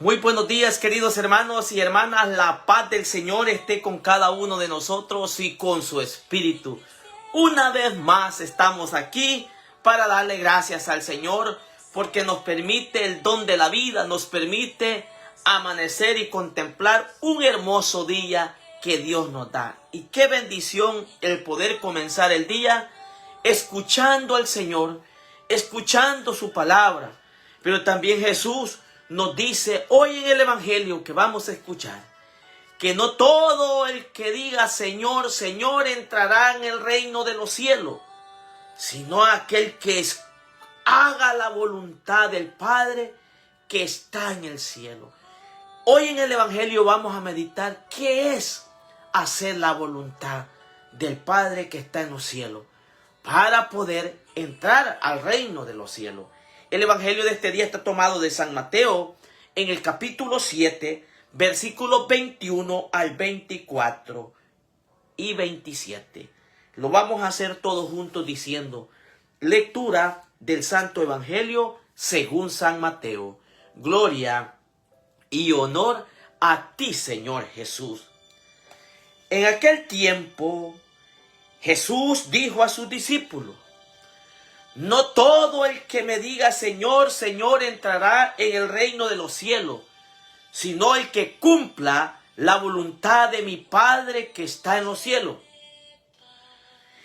Muy buenos días, queridos hermanos y hermanas. La paz del Señor esté con cada uno de nosotros y con su espíritu. Una vez más estamos aquí para darle gracias al Señor porque nos permite el don de la vida, nos permite amanecer y contemplar un hermoso día que Dios nos da. Y qué bendición el poder comenzar el día escuchando al Señor, escuchando su palabra. Pero también Jesús nos dice hoy en el Evangelio que vamos a escuchar que no todo el que diga Señor, Señor entrará en el reino de los cielos, sino aquel que haga la voluntad del Padre que está en el cielo. Hoy en el Evangelio vamos a meditar qué es hacer la voluntad del Padre que está en los cielos para poder entrar al reino de los cielos. El Evangelio de este día está tomado de San Mateo en el capítulo 7, versículos 21 al 24 y 27. Lo vamos a hacer todos juntos diciendo: lectura del Santo Evangelio según San Mateo. Gloria y honor a ti, Señor Jesús. En aquel tiempo, Jesús dijo a sus discípulos: no todo el que me diga Señor, Señor entrará en el reino de los cielos, sino el que cumpla la voluntad de mi Padre que está en los cielos.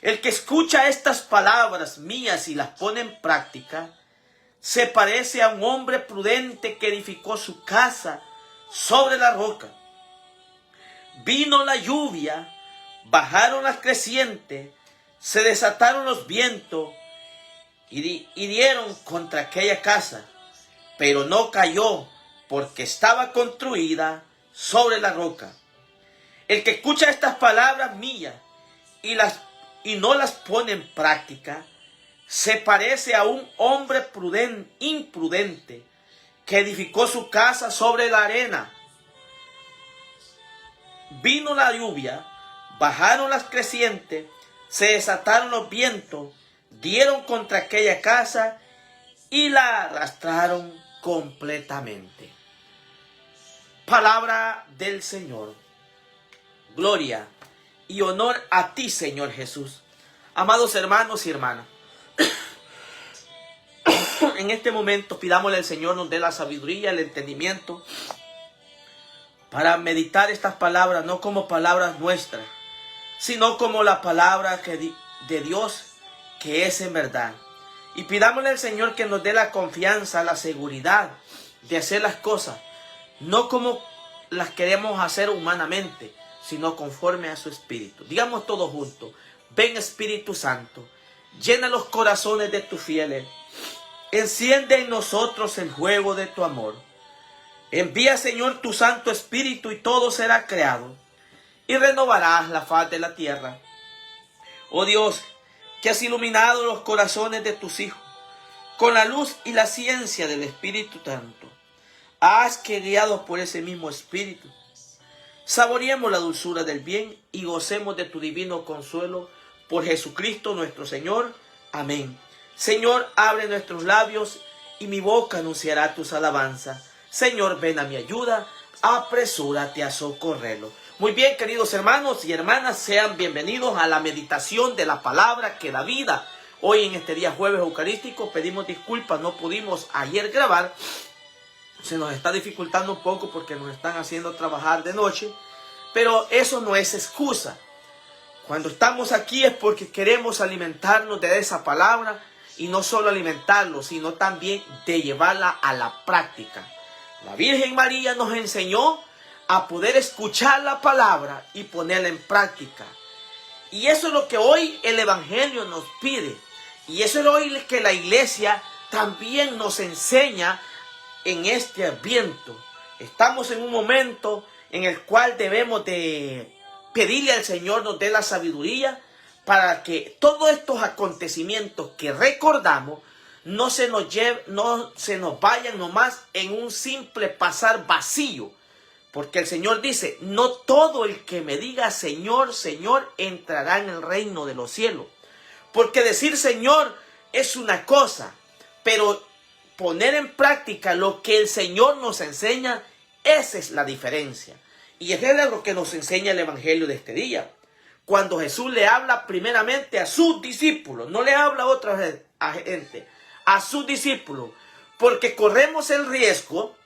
El que escucha estas palabras mías y las pone en práctica, se parece a un hombre prudente que edificó su casa sobre la roca. Vino la lluvia, bajaron las crecientes, se desataron los vientos y dieron contra aquella casa, pero no cayó porque estaba construida sobre la roca. El que escucha estas palabras mías y no las pone en práctica, se parece a un hombre imprudente que edificó su casa sobre la arena. Vino la lluvia, bajaron las crecientes, se desataron los vientos, dieron contra aquella casa y la arrastraron completamente. Palabra del Señor. Gloria y honor a ti, Señor Jesús. Amados hermanos y hermanas, en este momento pidámosle al Señor nos dé la sabiduría, el entendimiento para meditar estas palabras, no como palabras nuestras, sino como la palabra de Dios que es en verdad. Y pidámosle al Señor que nos dé la confianza, la seguridad de hacer las cosas, no como las queremos hacer humanamente, sino conforme a su Espíritu. Digamos todos juntos: ven Espíritu Santo, llena los corazones de tus fieles, enciende en nosotros el fuego de tu amor. Envía, Señor, tu Santo Espíritu y todo será creado y renovarás la faz de la tierra. Oh Dios, que has iluminado los corazones de tus hijos con la luz y la ciencia del Espíritu Santo, haz que, guiados por ese mismo Espíritu, saboreemos la dulzura del bien y gocemos de tu divino consuelo por Jesucristo nuestro Señor. Amén. Señor, abre nuestros labios y mi boca anunciará tus alabanzas. Señor, ven a mi ayuda, apresúrate a socorrerlo. Muy bien, queridos hermanos y hermanas, sean bienvenidos a la meditación de la palabra que da vida. Hoy en este día jueves eucarístico pedimos disculpas, no pudimos ayer grabar. Se nos está dificultando un poco porque nos están haciendo trabajar de noche, pero eso no es excusa. Cuando estamos aquí es porque queremos alimentarnos de esa palabra y no solo alimentarlo, sino también de llevarla a la práctica. La Virgen María nos enseñó a poder escuchar la palabra y ponerla en práctica. Y eso es lo que hoy el Evangelio nos pide. Y eso es hoy que la iglesia también nos enseña en este Adviento. Estamos en un momento en el cual debemos de pedirle al Señor nos dé la sabiduría para que todos estos acontecimientos que recordamos no se nos vayan nomás en un simple pasar vacío. Porque el Señor dice: no todo el que me diga Señor, Señor entrará en el reino de los cielos. Porque decir Señor es una cosa, pero poner en práctica lo que el Señor nos enseña, esa es la diferencia. Y eso es lo que nos enseña el Evangelio de este día. Cuando Jesús le habla primeramente a sus discípulos, no le habla a otra gente, a sus discípulos, porque corremos el riesgo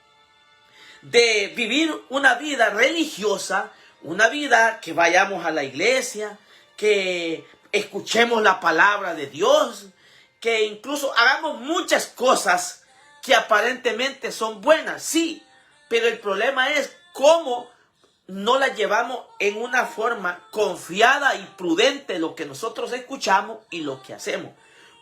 de vivir una vida religiosa, una vida que vayamos a la iglesia, que escuchemos la palabra de Dios, que incluso hagamos muchas cosas que aparentemente son buenas, sí, pero el problema es cómo no las llevamos en una forma confiada y prudente lo que nosotros escuchamos y lo que hacemos.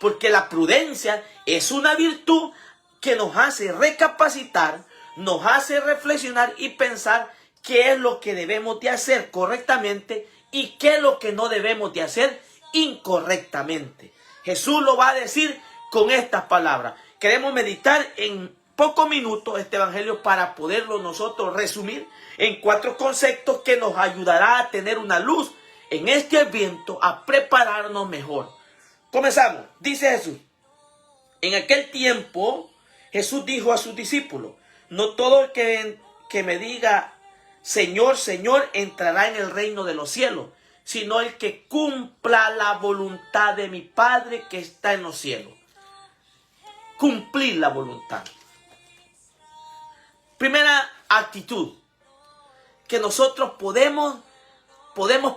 Porque la prudencia es una virtud que nos hace recapacitar, nos hace reflexionar y pensar qué es lo que debemos de hacer correctamente y qué es lo que no debemos de hacer incorrectamente. Jesús lo va a decir con estas palabras. Queremos meditar en pocos minutos este evangelio para poderlo nosotros resumir en 4 conceptos que nos ayudará a tener una luz en este viento, a prepararnos mejor. Comenzamos. Dice Jesús: en aquel tiempo Jesús dijo a sus discípulos: no todo el que me diga Señor, Señor, entrará en el reino de los cielos, sino el que cumpla la voluntad de mi Padre que está en los cielos. Cumplir la voluntad. Primera actitud que nosotros podemos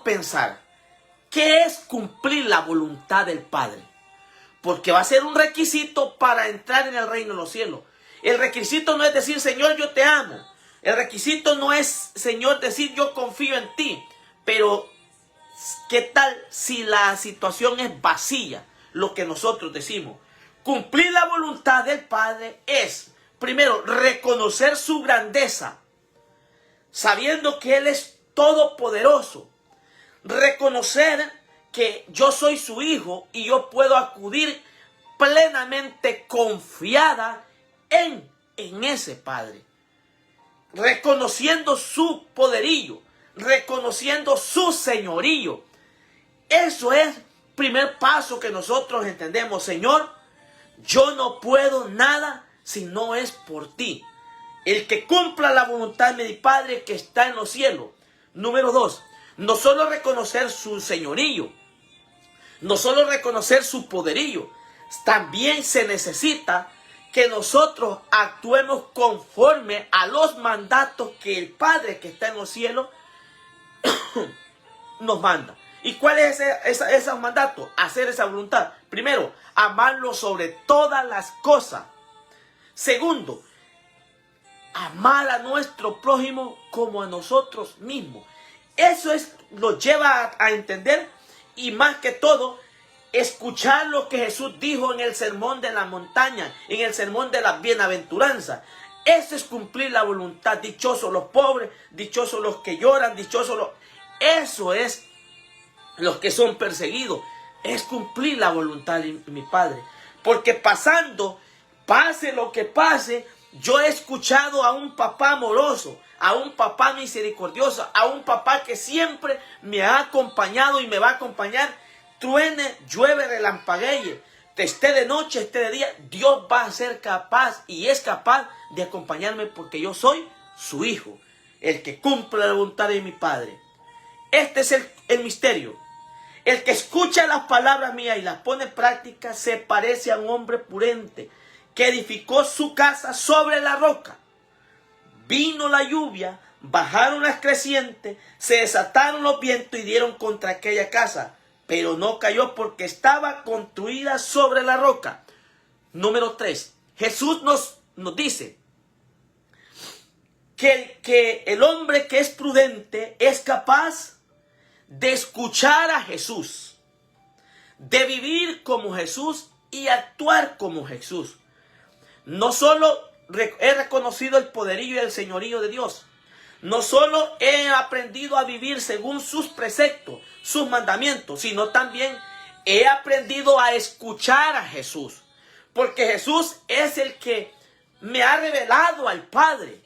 pensar: ¿qué es cumplir la voluntad del Padre? Porque va a ser un requisito para entrar en el reino de los cielos. El requisito no es decir Señor, yo te amo. El requisito no es Señor decir yo confío en ti. Pero ¿qué tal si la situación es vacía? Lo que nosotros decimos. Cumplir la voluntad del Padre es, primero, reconocer su grandeza, sabiendo que Él es todopoderoso. Reconocer que yo soy su hijo y yo puedo acudir plenamente confiada en ese Padre. Reconociendo su poderío, reconociendo su señorío. Eso es el primer paso que nosotros entendemos. Señor, yo no puedo nada si no es por ti. El que cumpla la voluntad de mi Padre que está en los cielos. Número 2, no solo reconocer su señorío, no solo reconocer su poderío, también se necesita que nosotros actuemos conforme a los mandatos que el Padre que está en los cielos nos manda. ¿Y cuál es ese mandato? Hacer esa voluntad. Primero, amarlo sobre todas las cosas. Segundo, amar a nuestro prójimo como a nosotros mismos. Eso nos lleva a entender, y más que todo, escuchar lo que Jesús dijo en el sermón de la montaña, en el sermón de la bienaventuranza. Eso es cumplir la voluntad. Dichosos los pobres, dichosos los que lloran, dichosos los... Eso es los que son perseguidos. Es cumplir la voluntad de mi Padre. Porque pase lo que pase, yo he escuchado a un papá amoroso, a un papá misericordioso, a un papá que siempre me ha acompañado y me va a acompañar. Truene, llueve, relampaguee, esté de noche, esté de día, Dios va a ser capaz y es capaz de acompañarme porque yo soy su hijo, el que cumple la voluntad de mi Padre. Este es el misterio. El que escucha las palabras mías y las pone en práctica se parece a un hombre prudente que edificó su casa sobre la roca. Vino la lluvia, bajaron las crecientes, se desataron los vientos y dieron contra aquella casa, pero no cayó porque estaba construida sobre la roca. Número 3. Jesús nos dice que el hombre que es prudente es capaz de escuchar a Jesús, de vivir como Jesús y actuar como Jesús. No solo he reconocido el poderío y el señorío de Dios, no solo he aprendido a vivir según sus preceptos, sus mandamientos, sino también he aprendido a escuchar a Jesús. Porque Jesús es el que me ha revelado al Padre.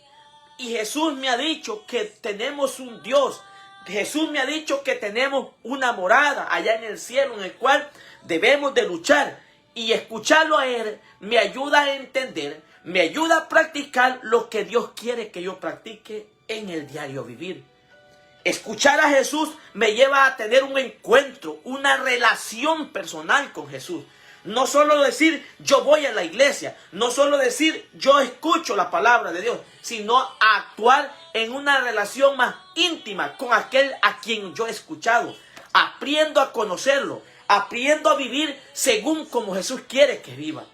Y Jesús me ha dicho que tenemos un Dios. Jesús me ha dicho que tenemos una morada allá en el cielo en el cual debemos de luchar. Y escucharlo a Él me ayuda a entender, me ayuda a practicar lo que Dios quiere que yo practique en el diario vivir. Escuchar a Jesús me lleva a tener un encuentro, una relación personal con Jesús. No solo decir yo voy a la iglesia, no solo decir yo escucho la palabra de Dios, sino a actuar en una relación más íntima con aquel a quien yo he escuchado. Aprendo a conocerlo, aprendo a vivir según como Jesús quiere que viva.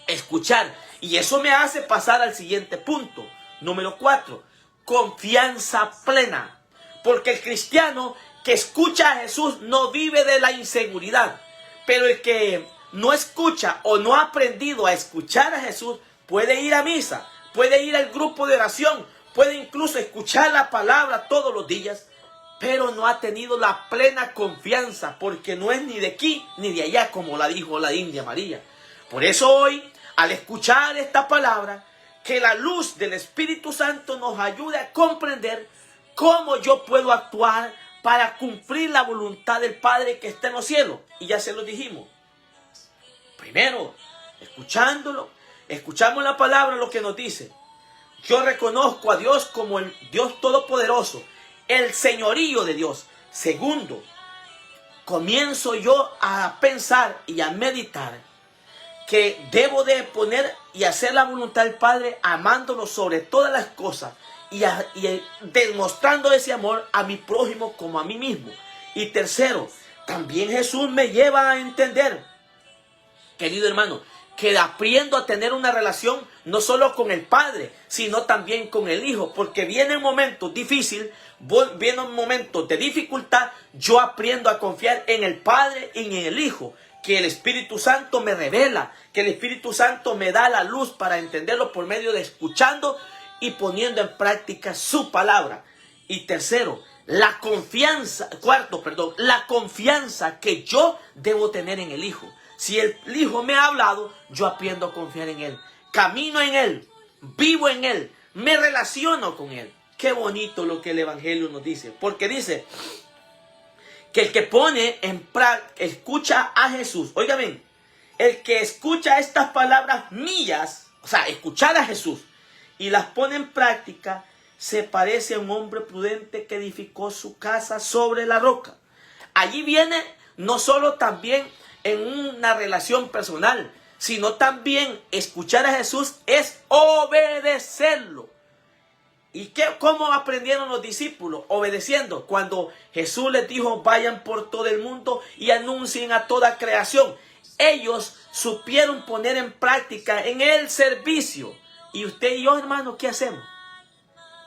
Escuchar. Y eso me hace pasar al siguiente punto. Número 4. Confianza plena. Porque el cristiano que escucha a Jesús no vive de la inseguridad. Pero el que no escucha o no ha aprendido a escuchar a Jesús puede ir a misa, puede ir al grupo de oración, puede incluso escuchar la palabra todos los días, pero no ha tenido la plena confianza porque no es ni de aquí ni de allá, como la dijo la India María. Por eso hoy, al escuchar esta palabra, que la luz del Espíritu Santo nos ayude a comprender cómo yo puedo actuar para cumplir la voluntad del Padre que está en los cielos. Y ya se lo dijimos. Primero, escuchándolo, escuchamos la palabra, lo que nos dice. Yo reconozco a Dios como el Dios Todopoderoso, el señorío de Dios. Segundo, comienzo yo a pensar y a meditar que debo de poner y hacer la voluntad del Padre amándolo sobre todas las cosas y demostrando ese amor a mi prójimo como a mí mismo. Y tercero, también Jesús me lleva a entender, querido hermano, que aprendo a tener una relación no solo con el Padre, sino también con el Hijo, porque vienen momentos difíciles, vienen momentos de dificultad, yo aprendo a confiar en el Padre y en el Hijo, que el Espíritu Santo me revela, que el Espíritu Santo me da la luz para entenderlo por medio de escuchando y poniendo en práctica su palabra. Y tercero, la confianza que yo debo tener en el Hijo. Si el Hijo me ha hablado, yo aprendo a confiar en Él. Camino en Él, vivo en Él, me relaciono con Él. Qué bonito lo que el Evangelio nos dice. Porque dice que el que pone en práctica, escucha a Jesús. Oigan bien, el que escucha estas palabras mías, o sea, escuchar a Jesús y las pone en práctica, se parece a un hombre prudente que edificó su casa sobre la roca. Allí viene no solo también en una relación personal, sino también escuchar a Jesús es obedecerlo. ¿Y cómo aprendieron los discípulos? Obedeciendo. Cuando Jesús les dijo, vayan por todo el mundo y anuncien a toda creación. Ellos supieron poner en práctica en el servicio. Y usted y yo, hermano, ¿qué hacemos?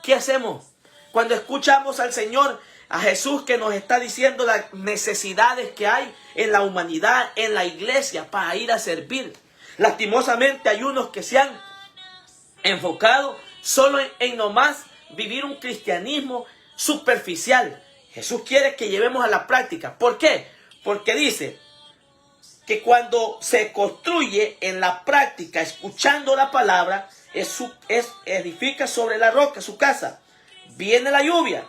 ¿Qué hacemos? Cuando escuchamos al Señor, a Jesús que nos está diciendo las necesidades que hay en la humanidad, en la iglesia, para ir a servir. Lastimosamente hay unos que se han enfocado solo en nomás vivir un cristianismo superficial. Jesús quiere que llevemos a la práctica. ¿Por qué? Porque dice que cuando se construye en la práctica, escuchando la palabra, edifica sobre la roca su casa. Viene la lluvia,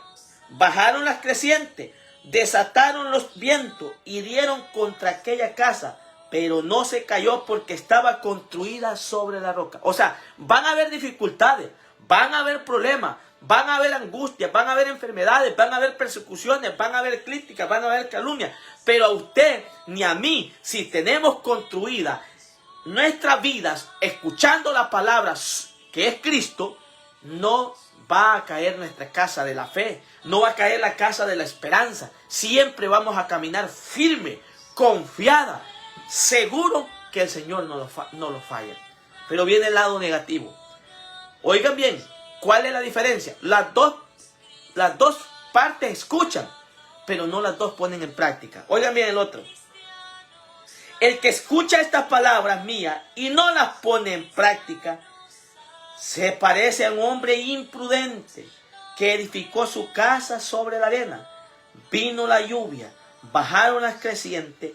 bajaron las crecientes, desataron los vientos y dieron contra aquella casa, pero no se cayó porque estaba construida sobre la roca. O sea, van a haber dificultades, van a haber problemas, van a haber angustias, van a haber enfermedades, van a haber persecuciones, van a haber críticas, van a haber calumnias. Pero a usted ni a mí, si tenemos construida nuestras vidas escuchando la palabra que es Cristo, no va a caer nuestra casa de la fe, no va a caer la casa de la esperanza. Siempre vamos a caminar firme, confiada, seguro que el Señor no lo falla. Pero viene el lado negativo. Oigan bien, ¿cuál es la diferencia? Las dos partes escuchan, pero no las dos ponen en práctica. Oigan bien el otro. El que escucha estas palabras mías y no las pone en práctica, se parece a un hombre imprudente que edificó su casa sobre la arena. Vino la lluvia, bajaron las crecientes,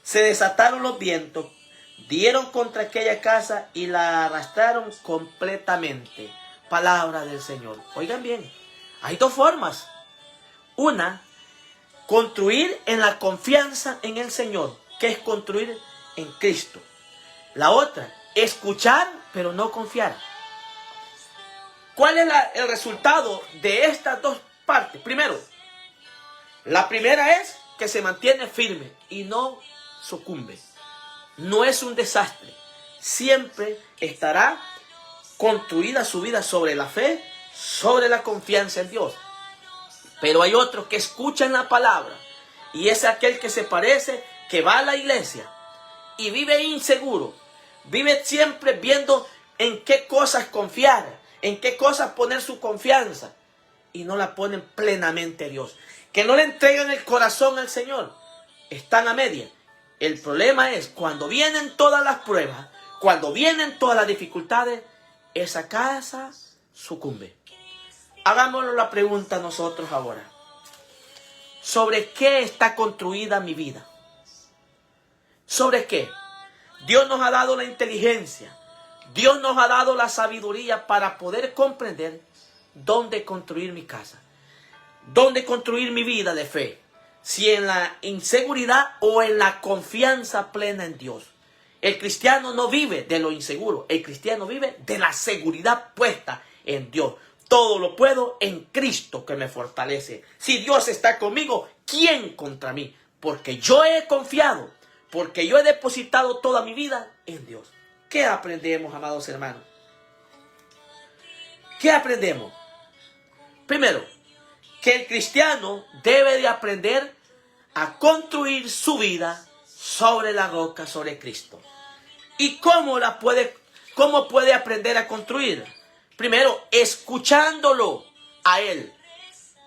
se desataron los vientos, dieron contra aquella casa y la arrastraron completamente. Palabra del Señor. Oigan bien, hay dos formas. Una, construir en la confianza en el Señor, que es construir en Cristo. La otra, escuchar pero no confiar. ¿Cuál es el resultado de estas dos partes? Primero, la primera es que se mantiene firme y no sucumbe. No es un desastre. Siempre estará construida su vida sobre la fe, sobre la confianza en Dios. Pero hay otros que escuchan la palabra y es aquel que se parece, que va a la iglesia y vive inseguro. Vive siempre viendo en qué cosas confiar, en qué cosas poner su confianza y no la ponen plenamente a Dios. Que no le entregan el corazón al Señor. Están a media. El problema es cuando vienen todas las pruebas, cuando vienen todas las dificultades, esa casa sucumbe. Hagámonos la pregunta nosotros ahora. ¿Sobre qué está construida mi vida? ¿Sobre qué? Dios nos ha dado la inteligencia. Dios nos ha dado la sabiduría para poder comprender dónde construir mi casa. Dónde construir mi vida de fe. Si en la inseguridad o en la confianza plena en Dios. El cristiano no vive de lo inseguro. El cristiano vive de la seguridad puesta en Dios. Todo lo puedo en Cristo que me fortalece. Si Dios está conmigo, ¿quién contra mí? Porque yo he confiado, porque yo he depositado toda mi vida en Dios. ¿Qué aprendemos, amados hermanos? ¿Qué aprendemos? Primero, que el cristiano debe de aprender a construir su vida sobre la roca, sobre Cristo. ¿Y cómo puede aprender a construir? Primero, escuchándolo a Él.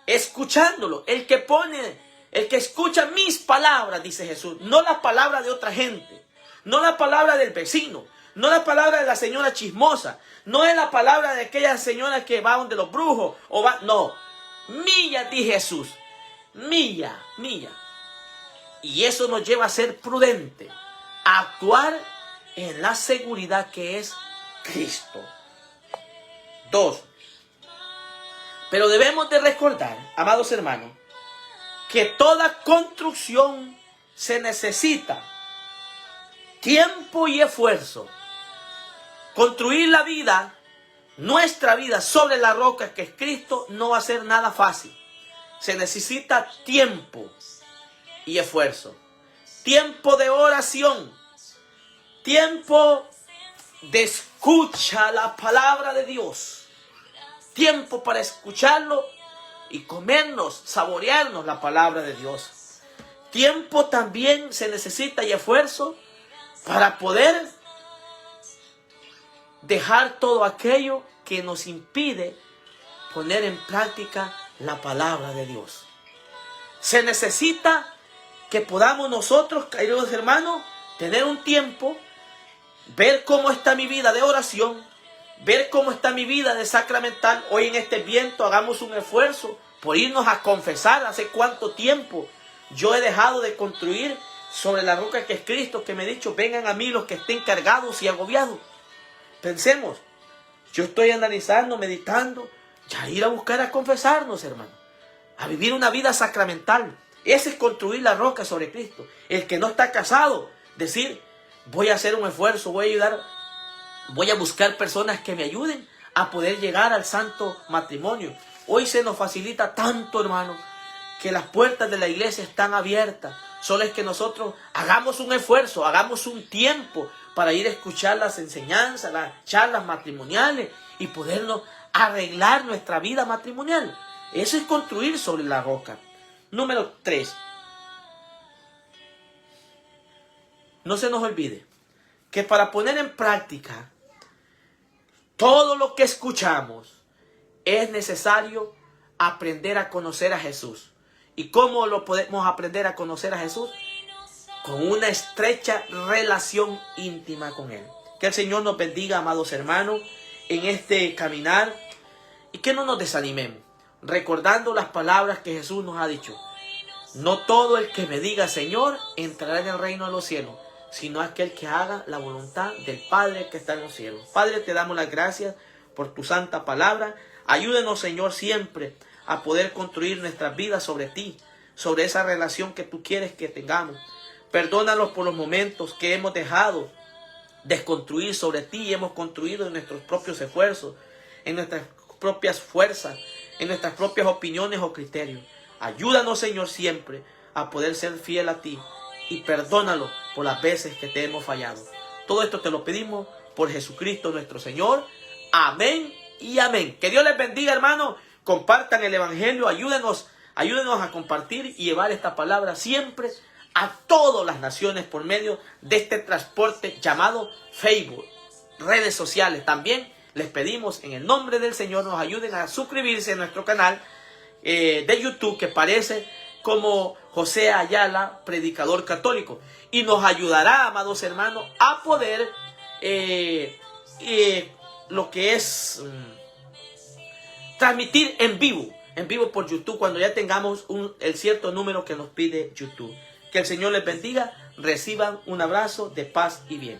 Escuchándolo. El que escucha mis palabras, dice Jesús. No las palabras de otra gente. No la palabra del vecino. No la palabra de la señora chismosa. No es la palabra de aquella señora que va donde los brujos. No. Mía, dice Jesús. Mía. Y eso nos lleva a ser prudente. A actuar en la seguridad que es Cristo. 2. Pero debemos de recordar, amados hermanos, que toda construcción se necesita tiempo y esfuerzo. Construir la vida, nuestra vida sobre la roca que es Cristo, no va a ser nada fácil. Se necesita tiempo y esfuerzo. Tiempo de oración. Tiempo de escucha la palabra de Dios. Tiempo para escucharlo y comernos, saborearnos la palabra de Dios. Tiempo también se necesita y esfuerzo para poder dejar todo aquello que nos impide poner en práctica la palabra de Dios. Se necesita que podamos nosotros, queridos hermanos, tener un tiempo, ver cómo está mi vida de oración, ver cómo está mi vida de sacramental. Hoy en este viento hagamos un esfuerzo por irnos a confesar. Hace cuánto tiempo yo he dejado de construir sobre la roca que es Cristo, que me he dicho, vengan a mí los que estén cargados y agobiados. Pensemos, yo estoy analizando, meditando, ya ir a buscar a confesarnos, hermano, a vivir una vida sacramental. Ese es construir la roca sobre Cristo. El que no está casado, decir, voy a hacer un esfuerzo, voy a ayudar, voy a buscar personas que me ayuden a poder llegar al santo matrimonio. Hoy se nos facilita tanto, hermano, que las puertas de la iglesia están abiertas. Solo es que nosotros hagamos un esfuerzo, hagamos un tiempo para ir a escuchar las enseñanzas, las charlas matrimoniales y podernos arreglar nuestra vida matrimonial. Eso es construir sobre la roca. Número 3. No se nos olvide que para poner en práctica todo lo que escuchamos es necesario aprender a conocer a Jesús. ¿Y cómo lo podemos aprender a conocer a Jesús? Con una estrecha relación íntima con Él. Que el Señor nos bendiga, amados hermanos, en este caminar y que no nos desanimemos, recordando las palabras que Jesús nos ha dicho. No todo el que me diga Señor entrará en el reino de los cielos, sino aquel que haga la voluntad del Padre que está en los cielos. Padre, te damos las gracias por tu santa palabra. Ayúdenos, Señor, siempre a poder construir nuestras vidas sobre ti, sobre esa relación que tú quieres que tengamos. Perdónalos por los momentos que hemos dejado desconstruir sobre ti y hemos construido en nuestros propios esfuerzos, en nuestras propias fuerzas, en nuestras propias opiniones o criterios. Ayúdanos, Señor, siempre a poder ser fiel a ti y perdónalo por las veces que te hemos fallado. Todo esto te lo pedimos por Jesucristo nuestro Señor. Amén y amén. Que Dios les bendiga, hermanos. Compartan el evangelio, ayúdenos a compartir y llevar esta palabra siempre a todas las naciones por medio de este transporte llamado Facebook, redes sociales. También les pedimos en el nombre del Señor nos ayuden a suscribirse a nuestro canal de YouTube, que parece como José Ayala, predicador católico, y nos ayudará, amados hermanos, a poder lo que es transmitir en vivo por YouTube cuando ya tengamos el cierto número que nos pide YouTube. Que el Señor les bendiga, reciban un abrazo de paz y bien.